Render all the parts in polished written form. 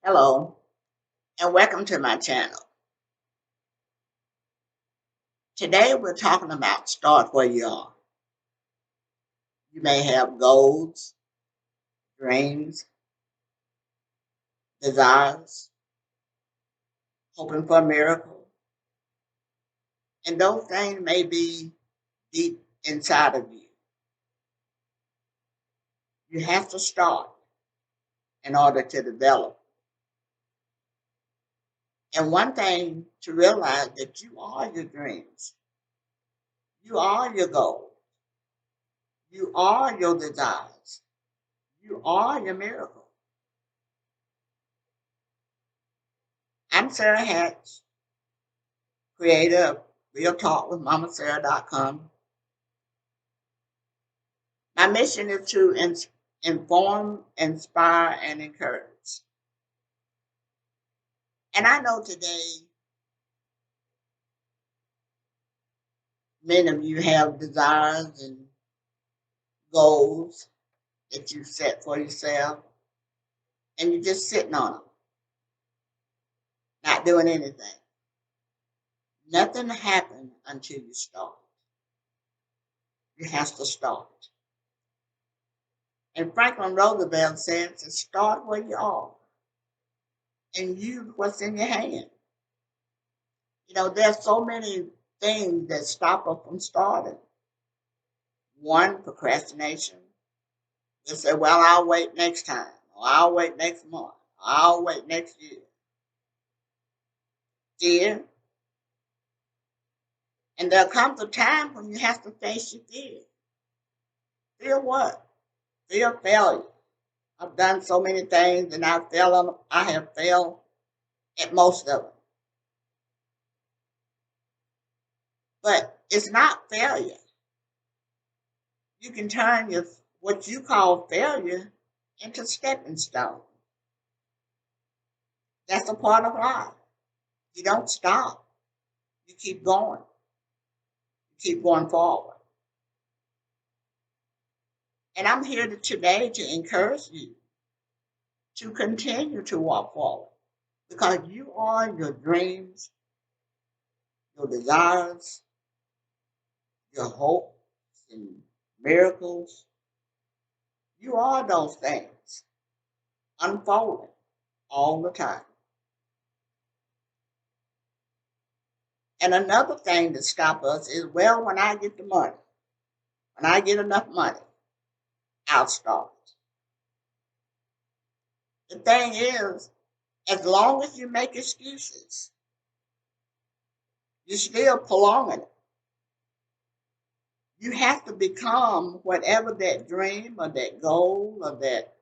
Hello, and welcome to my channel. Today we're talking about start where you are. You may have goals, dreams, desires, hoping for a miracle, and those things may be deep inside of you. You have to start in order to develop. And one thing to realize that you are your dreams, you are your goals, you are your desires, you are your miracle. I'm Sarah Hatch, creator of realtalkwithmamasarah.com. My mission is to inform, inspire, and encourage. And I know today many of you have desires and goals that you set for yourself, and you're just sitting on them, not doing anything. Nothing happens until you start. You have to start. And Franklin Roosevelt says to start where you are and use what's in your hand. You know, there's so many things that stop us from starting. One, procrastination. They say, well, I'll wait next time, or I'll wait next month, or I'll wait next year. Fear. And there comes a time when you have to face your fear. Fear what? Fear failure. I've done so many things and I have failed at most of them. But it's not failure. You can turn what you call failure into stepping stone. That's a part of life. You don't stop. You keep going. You keep going forward. And I'm here today to encourage you to continue to walk forward because you are your dreams, your desires, your hopes and miracles. You are those things unfolding all the time. And another thing that stops us is, well, when I get the money, when I get enough money, I'll start. The thing is, as long as you make excuses, you're still prolonging it. You have to become whatever that dream or that goal or that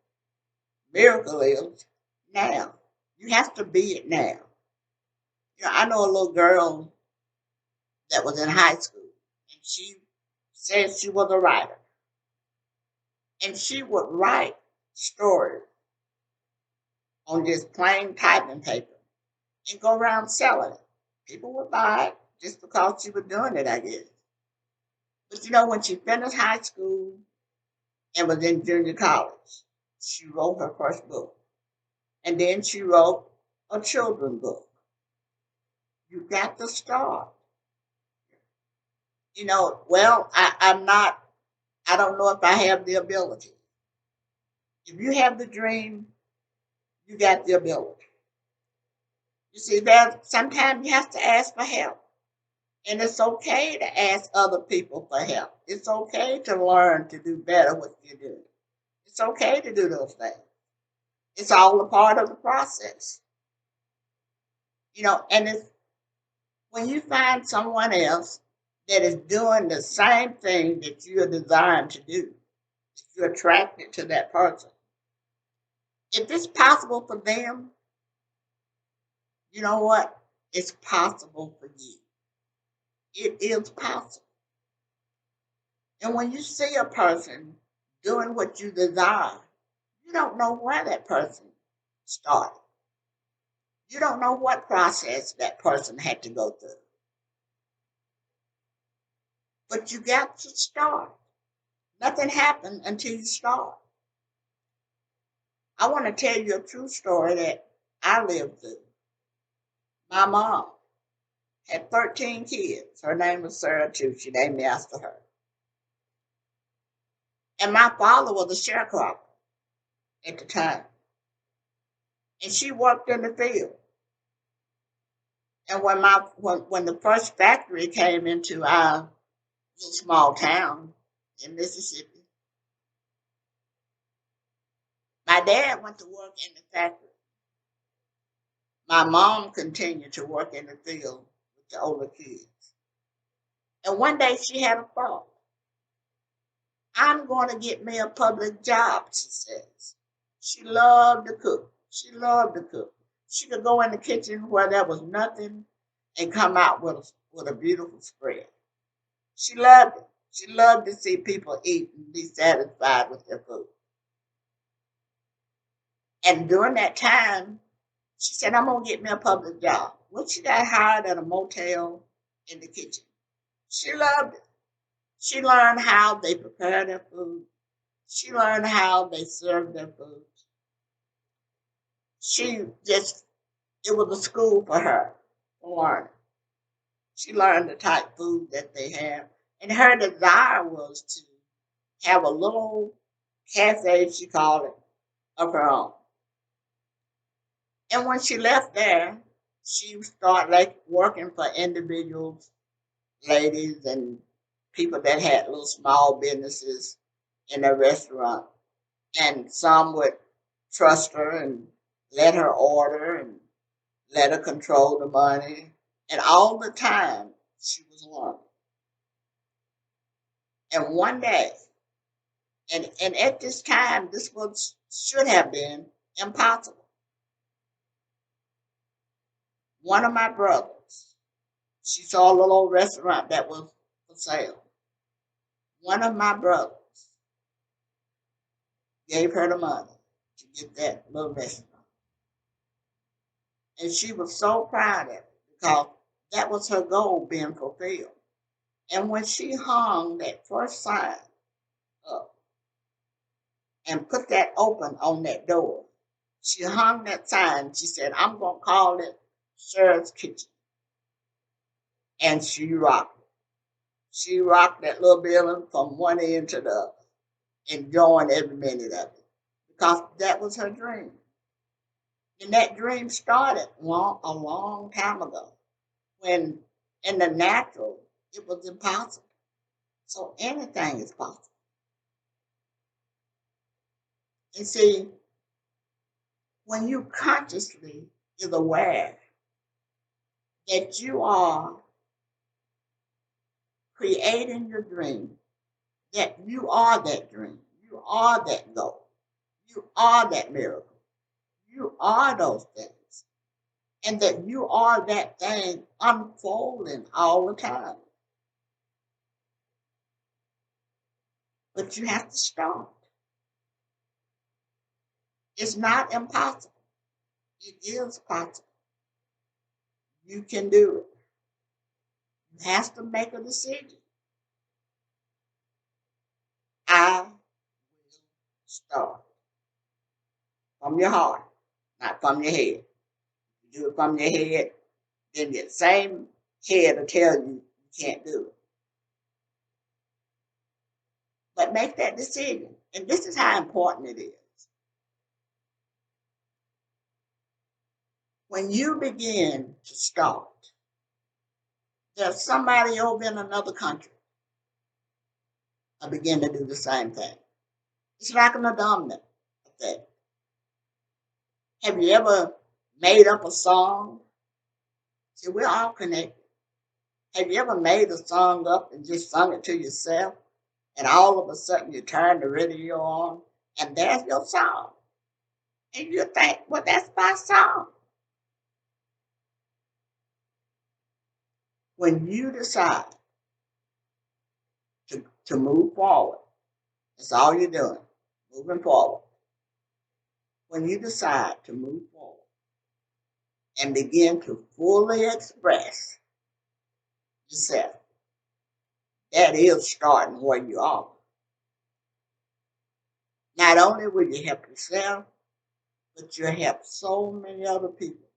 miracle is now. You have to be it now. You know, I know a little girl that was in high school and she said she was a writer. And she would write stories on just plain typing paper and go around selling it. People would buy it just because she was doing it, I guess. But you know, when she finished high school and was in junior college, she wrote her first book. And then she wrote a children's book. You got to start. You know, well, I don't know if I have the ability. If you have the dream, you got the ability. You see, sometimes you have to ask for help. And it's okay to ask other people for help. It's okay to learn to do better what you do. It's okay to do those things. It's all a part of the process. You know, and it's when you find someone else that is doing the same thing that you're designed to do, you're attracted to that person. If it's possible for them, you know what? It's possible for you. It is possible. And when you see a person doing what you desire, you don't know where that person started. You don't know what process that person had to go through. But you got to start. Nothing happened until you start. I want to tell you a true story that I lived through. My mom had 13 kids. Her name was Sarah, too. She named me after her. And my father was a sharecropper at the time. And she worked in the field. And when the first factory came into our little small town in Mississippi, my dad went to work in the factory. My mom continued to work in the field with the older kids. And one day she had a thought. I'm going to get me a public job, she says. She loved to cook. She loved to cook. She could go in the kitchen where there was nothing and come out with a beautiful spread. She loved it. She loved to see people eat and be satisfied with their food. And during that time, she said, I'm going to get me a public job. Well, she got hired at a motel in the kitchen. She loved it. She learned how they prepare their food. She learned how they serve their food. It was a school for her to learn. She learned the type of food that they have. And her desire was to have a little cafe, she called it, of her own. And when she left there, she started like working for individuals, ladies, and people that had little small businesses in a restaurant. And some would trust her and let her order and let her control the money. And all the time, she was learning. And one day, and at this time, this was should have been impossible. One of my brothers, she saw a little old restaurant that was for sale. One of my brothers gave her the money to get that little restaurant. And she was so proud of it because that was her goal being fulfilled. And when she hung that first sign up and put that open on that door, she hung that sign. She said, I'm going to call it Cheryl's Kitchen. And she rocked it. She rocked that little building from one end to the other, enjoying every minute of it because that was her dream. And that dream started a long time ago when in the natural it was impossible. So anything is possible. And see, when you consciously is aware that you are creating your dream, that you are that dream, you are that goal, you are that miracle, you are those things, and that you are that thing unfolding all the time. But you have to start. It's not impossible. It is possible. You can do it. You have to make a decision. I will start from your heart, not from your head. You do it from your head, then the same head will tell you you can't do it. But make that decision. And this is how important it is. When you begin to start, there's somebody over in another country will begin to do the same thing. It's like an abdominal effect. Have you ever made up a song? See, we're all connected. Have you ever made a song up and just sung it to yourself? And all of a sudden you turn the radio on and there's your song. And you think, well, that's my song. When you decide to move forward, that's all you're doing, moving forward. When you decide to move forward and begin to fully express yourself, that is starting where you are. Not only will you help yourself, but you'll help so many other people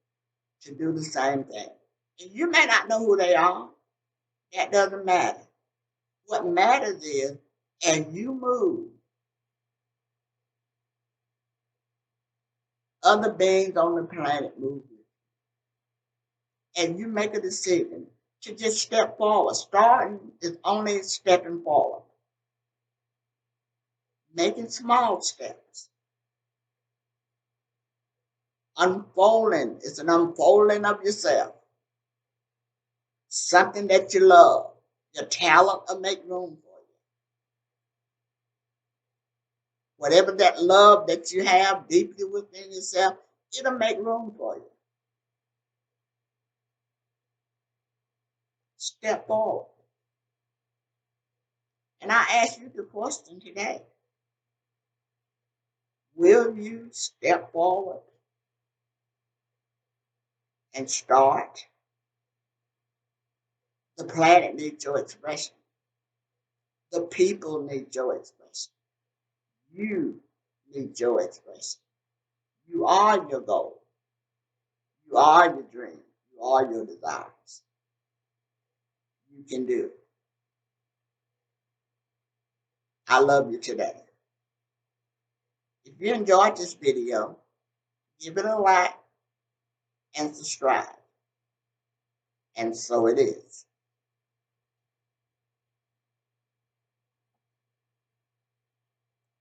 to do the same thing. And you may not know who they are. That doesn't matter. What matters is, as you move, other beings on the planet move with you. And you make a decision to just step forward. Starting is only stepping forward. Making small steps. Unfolding is an unfolding of yourself. Something that you love. Your talent will make room for you. Whatever that love that you have deeply within yourself, it'll make room for you. Step forward. And I ask you the question today. Will you step forward and start? The planet needs your expression. The people need your expression. You need your expression. You are your goal. You are your dream. You are your desires. You can do it. I love you today. If you enjoyed this video, give it a like and subscribe. And so it is.